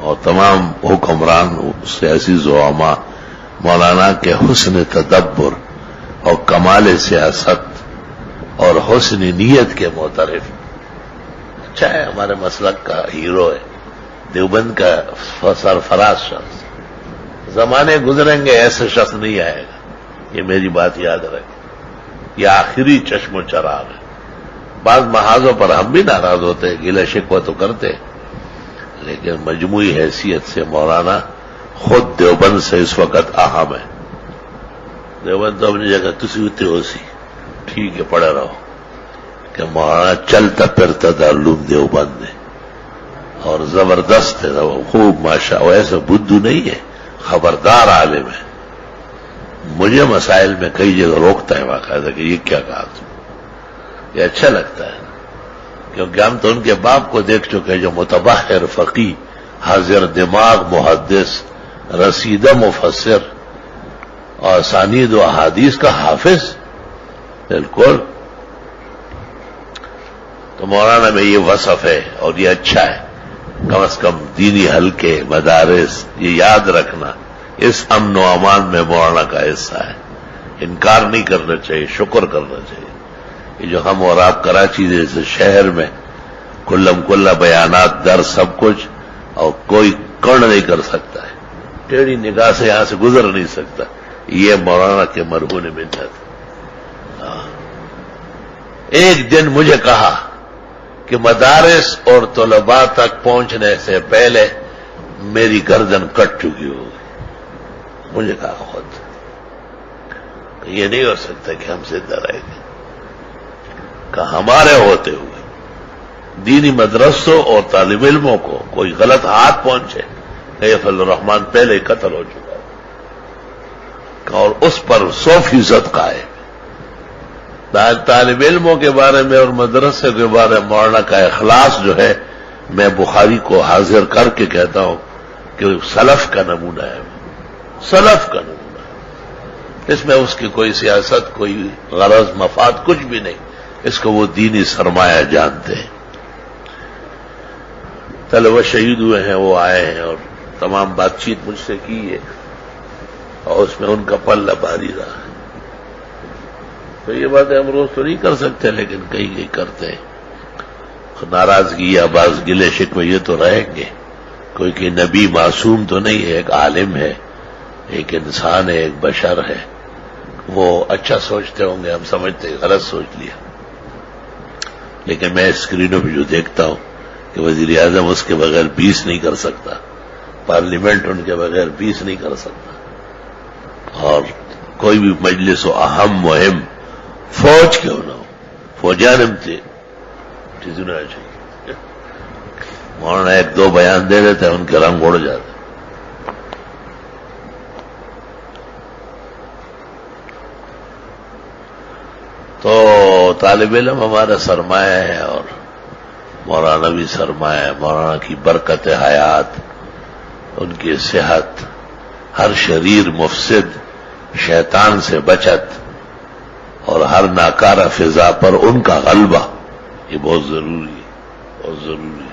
اور تمام حکمران سیاسی زعماء مولانا کے حسن تدبر اور کمال سیاست اور حسن نیت کے معترف. اچھا ہے، ہمارے مسلک کا ہیرو ہے، دیوبند کا سرفراز شخص. زمانے گزریں گے ایسے شخص نہیں آئے گا، یہ میری بات یاد رکھیں. یہ آخری چشم و چراغ ہے. بعض محاذوں پر ہم بھی ناراض ہوتے، گلہ شکوہ تو کرتے، لیکن مجموعی حیثیت سے مولانا خود دیوبند سے اس وقت اہم ہے. دیوبند تو اپنی جگہ تسی ہوتے ہو سی ٹھیک ہے، پڑھے رہو کہ مولانا چلتا پھرتا تعلم دیوبند ہے اور زبردست ہے، خوب ماشاء. ایسا بدھو نہیں ہے، خبردار عالم ہے. مجھے مسائل میں کئی جگہ روکتا ہے باقاعدہ کہ یہ کیا کہا تم. یہ اچھا لگتا ہے کیونکہ ہم تو ان کے باپ کو دیکھ چکے جو متبحر فقی، حاضر دماغ محدث، رسیدہ مفسر اور اسانید و احادیث کا حافظ. بالکل. تو مولانا میں یہ وصف ہے اور یہ اچھا ہے. کم از کم دینی حلقے مدارس یہ یاد رکھنا، اس امن و امان میں مولانا کا حصہ ہے. انکار نہیں کرنا چاہیے، شکر کرنا چاہیے. یہ جو ہم اور آپ کراچی جیسے شہر میں کلم کلہ بیانات در سب کچھ اور کوئی کڑ نہیں کر سکتا ہے، ٹیڑھی نگاہ سے یہاں سے گزر نہیں سکتا، یہ مولانا کے مرہون منت. ایک دن مجھے کہا کہ مدارس اور طلباء تک پہنچنے سے پہلے میری گردن کٹ چکی ہوگی. مجھے کہا خود کہ یہ نہیں ہو سکتا کہ ہم زندہ رہیں گے. کہ ہمارے ہوتے ہوئے دینی مدرسوں اور طالب علموں کو کوئی غلط ہاتھ پہنچے، کیف الرحمان پہلے ہی قتل ہو چکا ہے اور اس پر 100% قائم. طالب علموں کے بارے میں اور مدرسے کے بارے میں مولانا کا اخلاص جو ہے، میں بخاری کو حاضر کر کے کہتا ہوں کہ سلف کا نمونہ ہے. سلف کا نمونہ ہے. اس میں اس کی کوئی سیاست، کوئی غرض مفاد کچھ بھی نہیں. اس کو وہ دینی سرمایہ جانتے ہیں. طلبہ شہید ہوئے ہیں، وہ آئے ہیں اور تمام بات چیت مجھ سے کی ہے اور اس میں ان کا پلہ بھاری رہا ہے. تو یہ باتیں ہم روز تو نہیں کر سکتے، لیکن کہیں کہیں کرتے ہیں. ناراضگی یا بعض گلے شکوے یہ تو رہیں گے. کوئی کہ نبی معصوم تو نہیں ہے، ایک عالم ہے، ایک انسان ہے، ایک بشر ہے. وہ اچھا سوچتے ہوں گے، ہم سمجھتے ہیں غلط سوچ لیا. لیکن میں اسکرینوں پہ جو دیکھتا ہوں کہ وزیر اعظم اس کے بغیر 20 نہیں کر سکتا، پارلیمنٹ ان کے بغیر 20 نہیں کر سکتا، اور کوئی بھی مجلس و اہم مہم فوج کیوں نہ ہو، فوجان چیزیں چاہیے. مولانا ایک دو بیان دے دیتے ہیں، ان کے رنگ اڑ جاتے. تو طالب علم ہمارا سرمایہ ہے اور مولانا بھی سرمایہ ہے. مولانا کی برکت حیات، ان کی صحت، ہر شریر مفسد شیطان سے بچت اور ہر ناکارہ فضا پر ان کا غلبہ، یہ بہت ضروری ہے، بہت ضروری ہے.